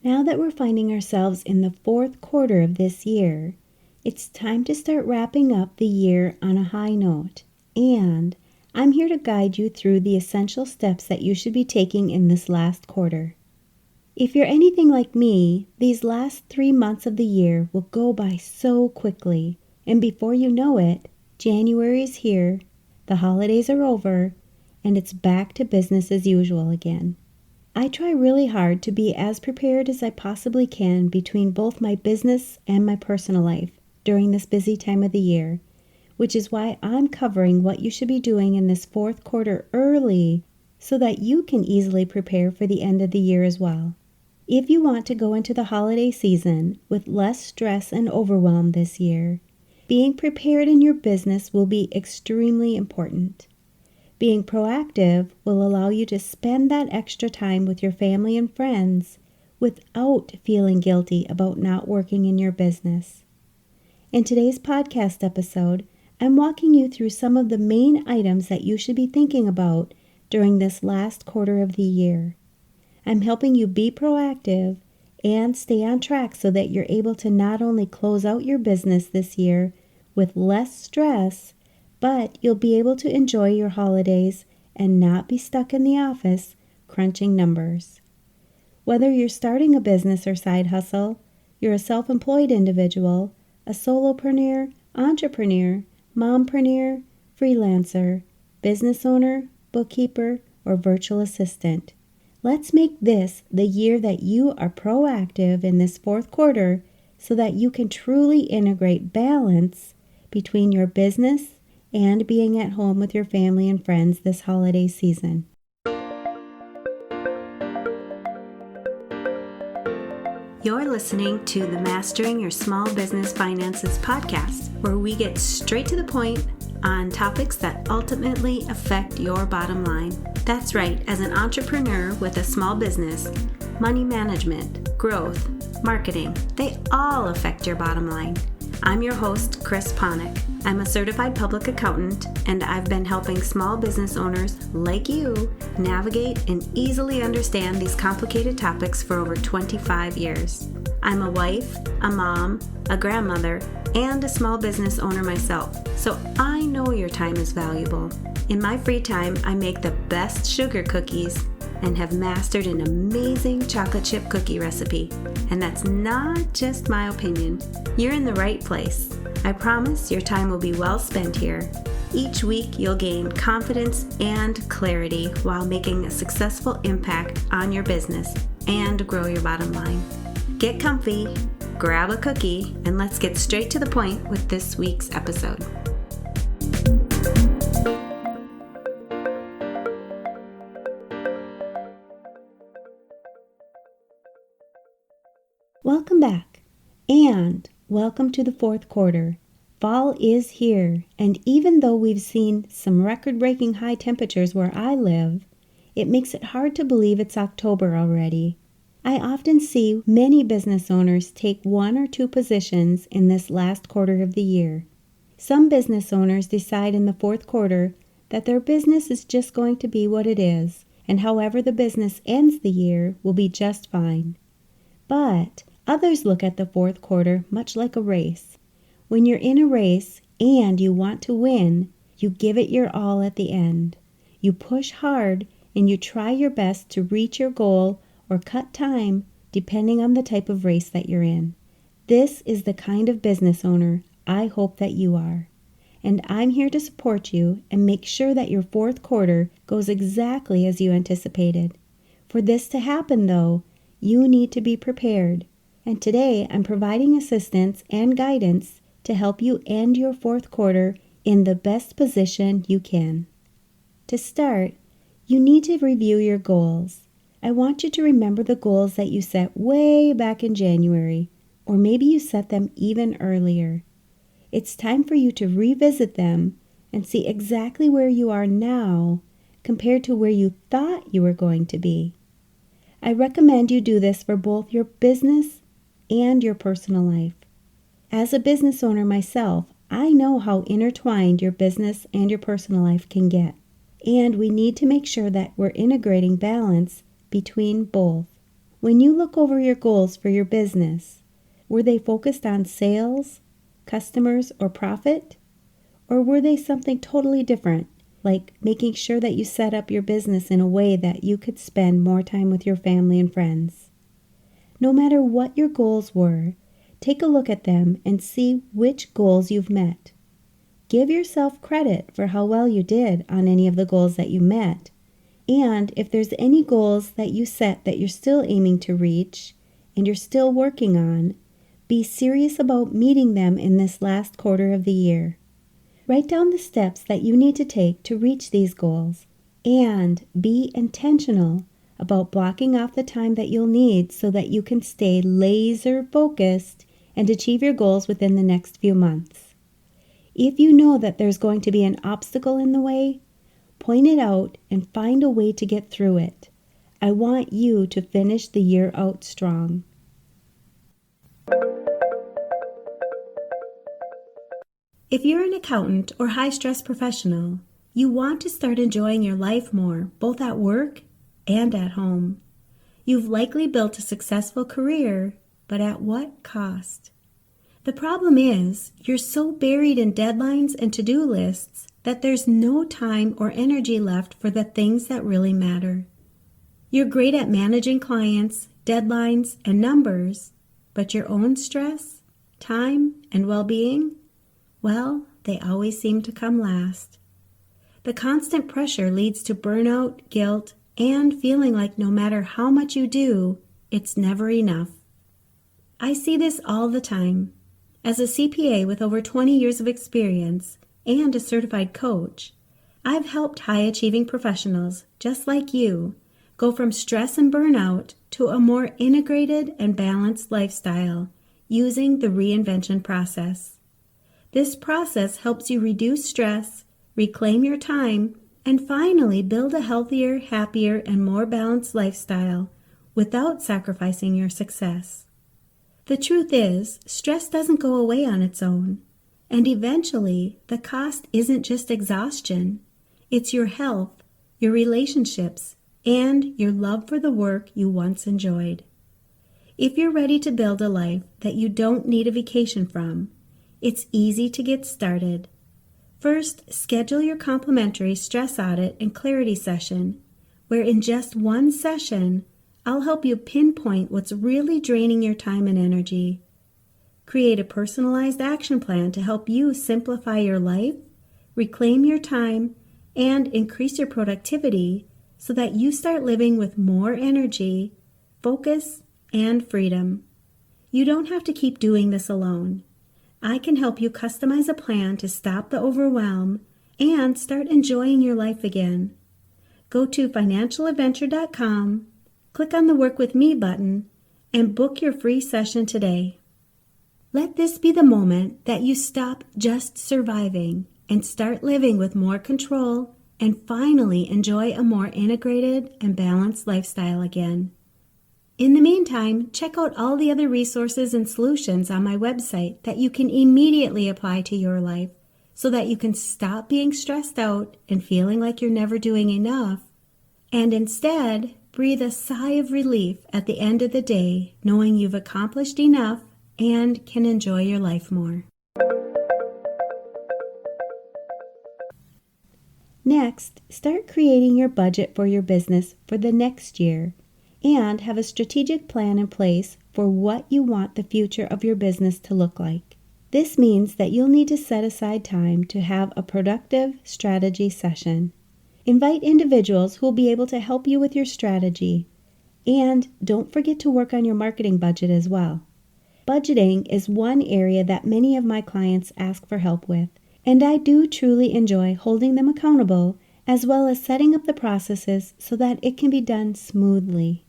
Now that we're finding ourselves in the fourth quarter of this year, it's time to start wrapping up the year on a high note. And I'm here to guide you through the essential steps that you should be taking in this last quarter. If you're anything like me, these last 3 months of the year will go by so quickly. And before you know it, January is here, the holidays are over, and it's back to business as usual again. I try really hard to be as prepared as I possibly can between both my business and my personal life during this busy time of the year, which is why I'm covering what you should be doing in this fourth quarter early so that you can easily prepare for the end of the year as well. If you want to go into the holiday season with less stress and overwhelm this year, being prepared in your business will be extremely important. Being proactive will allow you to spend that extra time with your family and friends without feeling guilty about not working in your business. In today's podcast episode, I'm walking you through some of the main items that you should be thinking about during this last quarter of the year. I'm helping you be proactive and stay on track so that you're able to not only close out your business this year with less stress, but you'll be able to enjoy your holidays and not be stuck in the office crunching numbers. Whether you're starting a business or side hustle, you're a self-employed individual, a solopreneur, entrepreneur, mompreneur, freelancer, business owner, bookkeeper, or virtual assistant. Let's make this the year that you are proactive in this fourth quarter so that you can truly integrate balance between your business and being at home with your family and friends this holiday season. You're listening to the Mastering Your Small Business Finances podcast, where we get straight to the point on topics that ultimately affect your bottom line. That's right, as an entrepreneur with a small business, money management, growth, marketing, they all affect your bottom line. I'm your host, Chris Ponick. I'm a certified public accountant, and I've been helping small business owners like you navigate and easily understand these complicated topics for over 25 years. I'm a wife, a mom, a grandmother, and a small business owner myself, so I know your time is valuable. In my free time, I make the best sugar cookies and have mastered an amazing chocolate chip cookie recipe. And that's not just my opinion. You're in the right place. I promise your time will be well spent here. Each week, you'll gain confidence and clarity while making a successful impact on your business and grow your bottom line. Get comfy, grab a cookie, and let's get straight to the point with this week's episode. Welcome back, and welcome to the fourth quarter. Fall is here, and even though we've seen some record-breaking high temperatures where I live, it makes it hard to believe it's October already. I often see many business owners take 1 or 2 positions in this last quarter of the year. Some business owners decide in the fourth quarter that their business is just going to be what it is, and however the business ends the year will be just fine. But others look at the fourth quarter much like a race. When you're in a race and you want to win, you give it your all at the end. You push hard and you try your best to reach your goal or cut time depending on the type of race that you're in. This is the kind of business owner I hope that you are. And I'm here to support you and make sure that your fourth quarter goes exactly as you anticipated. For this to happen, though, you need to be prepared. And today I'm providing assistance and guidance to help you end your fourth quarter in the best position you can. To start, you need to review your goals. I want you to remember the goals that you set way back in January, or maybe you set them even earlier. It's time for you to revisit them and see exactly where you are now compared to where you thought you were going to be. I recommend you do this for both your business and your personal life. As a business owner myself, I know how intertwined your business and your personal life can get, and we need to make sure that we're integrating balance between both. When you look over your goals for your business, were they focused on sales, customers, or profit? Or were they something totally different, like making sure that you set up your business in a way that you could spend more time with your family and friends? No matter what your goals were, take a look at them and see which goals you've met. Give yourself credit for how well you did on any of the goals that you met. And if there's any goals that you set that you're still aiming to reach and you're still working on, be serious about meeting them in this last quarter of the year. Write down the steps that you need to take to reach these goals and be intentional about blocking off the time that you'll need so that you can stay laser focused and achieve your goals within the next few months. If you know that there's going to be an obstacle in the way, point it out and find a way to get through it. I want you to finish the year out strong. If you're an accountant or high-stress professional, you want to start enjoying your life more, both at work and at home. You've likely built a successful career, but at what cost? The problem is, you're so buried in deadlines and to-do lists that there's no time or energy left for the things that really matter. You're great at managing clients, deadlines, and numbers, but your own stress, time, and well-being? Well, they always seem to come last. The constant pressure leads to burnout, guilt, and feeling like no matter how much you do, it's never enough. I see this all the time. As a CPA with over 20 years of experience and a certified coach, I've helped high-achieving professionals, just like you, go from stress and burnout to a more integrated and balanced lifestyle using the reinvention process. This process helps you reduce stress, reclaim your time, and finally build a healthier, happier, and more balanced lifestyle without sacrificing your success. The truth is, stress doesn't go away on its own, and eventually the cost isn't just exhaustion, it's your health, your relationships, and your love for the work you once enjoyed. If you're ready to build a life that you don't need a vacation from, it's easy to get started. First, schedule your complimentary stress audit and clarity session, where in just one session, I'll help you pinpoint what's really draining your time and energy. Create a personalized action plan to help you simplify your life, reclaim your time, and increase your productivity so that you start living with more energy, focus, and freedom. You don't have to keep doing this alone. I can help you customize a plan to stop the overwhelm and start enjoying your life again. Go to financialadventure.com, click on the Work With Me button, and book your free session today. Let this be the moment that you stop just surviving and start living with more control and finally enjoy a more integrated and balanced lifestyle again. In the meantime, check out all the other resources and solutions on my website that you can immediately apply to your life so that you can stop being stressed out and feeling like you're never doing enough, and instead breathe a sigh of relief at the end of the day knowing you've accomplished enough and can enjoy your life more. Next, start creating your budget for your business for the next year and have a strategic plan in place for what you want the future of your business to look like. This means that you'll need to set aside time to have a productive strategy session. Invite individuals who will be able to help you with your strategy. And don't forget to work on your marketing budget as well. Budgeting is one area that many of my clients ask for help with, and I do truly enjoy holding them accountable as well as setting up the processes so that it can be done smoothly.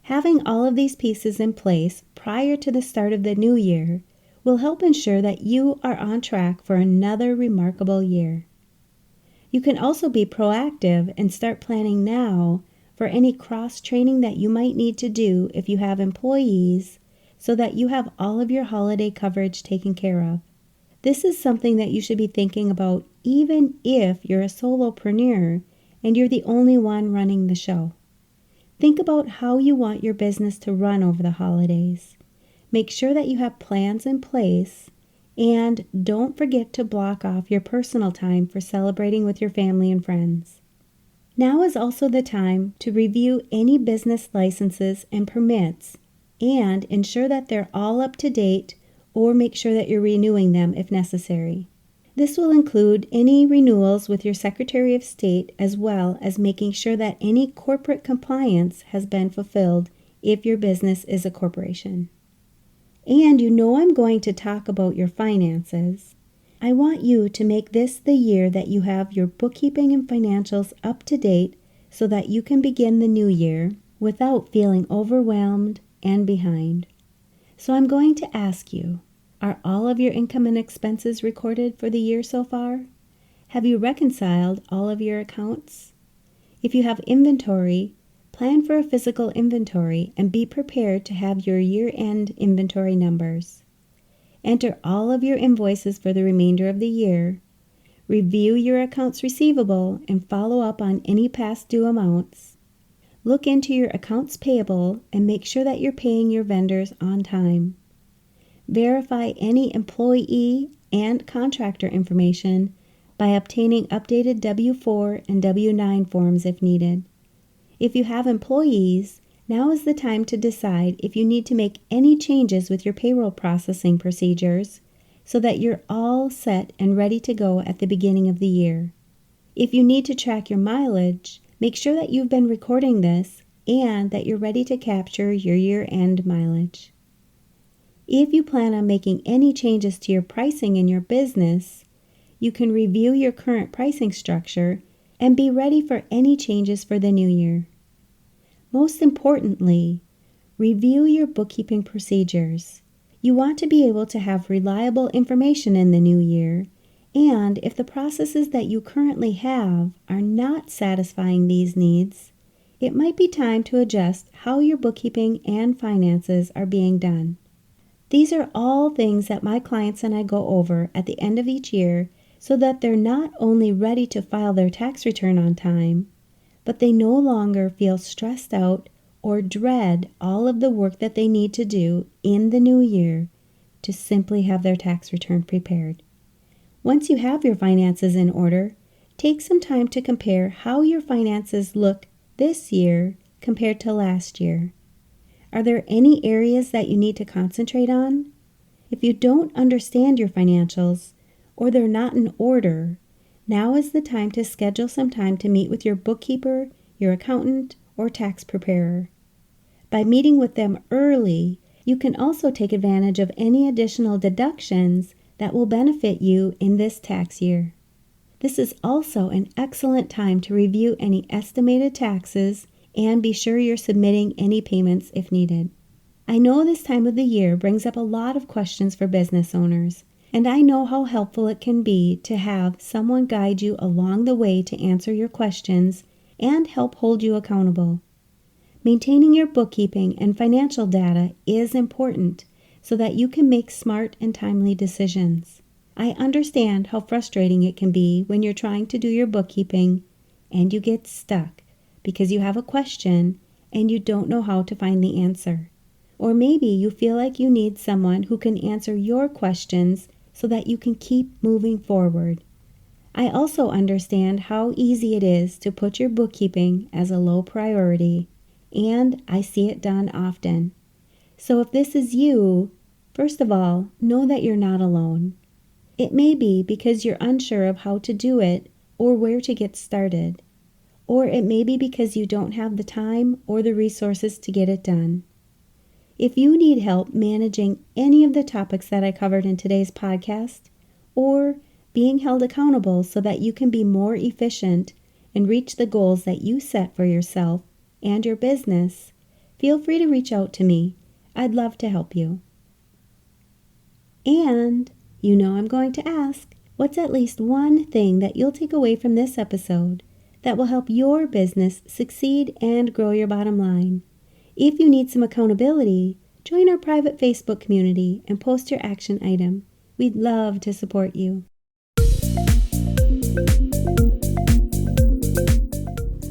Having all of these pieces in place prior to the start of the new year will help ensure that you are on track for another remarkable year. You can also be proactive and start planning now for any cross-training that you might need to do if you have employees so that you have all of your holiday coverage taken care of. This is something that you should be thinking about even if you're a solopreneur and you're the only one running the show. Think about how you want your business to run over the holidays. Make sure that you have plans in place, and don't forget to block off your personal time for celebrating with your family and friends. Now is also the time to review any business licenses and permits and ensure that they're all up to date, or make sure that you're renewing them if necessary. This will include any renewals with your Secretary of State, as well as making sure that any corporate compliance has been fulfilled if your business is a corporation. And I'm going to talk about your finances. I want you to make this the year that you have your bookkeeping and financials up to date so that you can begin the new year without feeling overwhelmed and behind. So I'm going to ask you, are all of your income and expenses recorded for the year so far? Have you reconciled all of your accounts? If you have inventory, plan for a physical inventory and be prepared to have your year-end inventory numbers. Enter all of your invoices for the remainder of the year. Review your accounts receivable and follow up on any past due amounts. Look into your accounts payable and make sure that you're paying your vendors on time. Verify any employee and contractor information by obtaining updated W-4 and W-9 forms if needed. If you have employees, now is the time to decide if you need to make any changes with your payroll processing procedures so that you're all set and ready to go at the beginning of the year. If you need to track your mileage, make sure that you've been recording this and that you're ready to capture your year-end mileage. If you plan on making any changes to your pricing in your business, you can review your current pricing structure and be ready for any changes for the new year. Most importantly, review your bookkeeping procedures. You want to be able to have reliable information in the new year, and if the processes that you currently have are not satisfying these needs, it might be time to adjust how your bookkeeping and finances are being done. These are all things that my clients and I go over at the end of each year so that they're not only ready to file their tax return on time, but they no longer feel stressed out or dread all of the work that they need to do in the new year to simply have their tax return prepared. Once you have your finances in order, take some time to compare how your finances look this year compared to last year. Are there any areas that you need to concentrate on? If you don't understand your financials or they're not in order, now is the time to schedule some time to meet with your bookkeeper, your accountant, or tax preparer. By meeting with them early, you can also take advantage of any additional deductions that will benefit you in this tax year. This is also an excellent time to review any estimated taxes and be sure you're submitting any payments if needed. I know this time of the year brings up a lot of questions for business owners, and I know how helpful it can be to have someone guide you along the way to answer your questions and help hold you accountable. Maintaining your bookkeeping and financial data is important so that you can make smart and timely decisions. I understand how frustrating it can be when you're trying to do your bookkeeping and you get stuck because you have a question and you don't know how to find the answer. Or maybe you feel like you need someone who can answer your questions so that you can keep moving forward. I also understand how easy it is to put your bookkeeping as a low priority, and I see it done often. So if this is you, first of all, know that you're not alone. It may be because you're unsure of how to do it or where to get started. Or it may be because you don't have the time or the resources to get it done. If you need help managing any of the topics that I covered in today's podcast, or being held accountable so that you can be more efficient and reach the goals that you set for yourself and your business, feel free to reach out to me. I'd love to help you. And I'm going to ask, what's at least one thing that you'll take away from this episode that will help your business succeed and grow your bottom line? If you need some accountability, join our private Facebook community and post your action item. We'd love to support you.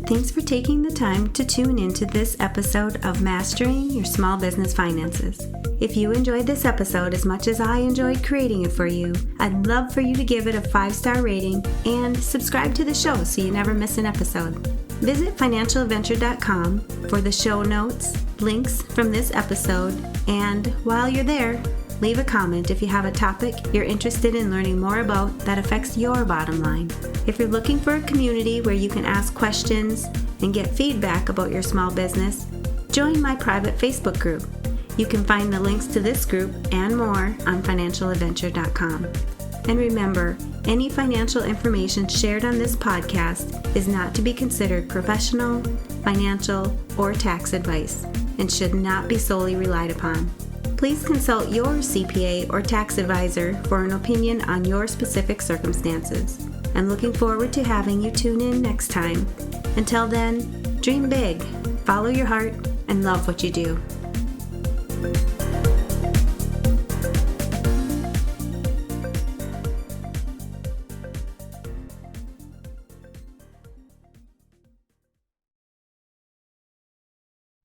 Thanks for taking the time to tune into this episode of Mastering Your Small Business Finances. If you enjoyed this episode as much as I enjoyed creating it for you, I'd love for you to give it a 5-star rating and subscribe to the show so you never miss an episode. Visit financialadventure.com for the show notes, links from this episode, and while you're there, leave a comment if you have a topic you're interested in learning more about that affects your bottom line. If you're looking for a community where you can ask questions and get feedback about your small business, join my private Facebook group. You can find the links to this group and more on financialadventure.com. And remember, any financial information shared on this podcast is not to be considered professional, financial, or tax advice and should not be solely relied upon. Please consult your CPA or tax advisor for an opinion on your specific circumstances. I'm looking forward to having you tune in next time. Until then, dream big, follow your heart, and love what you do.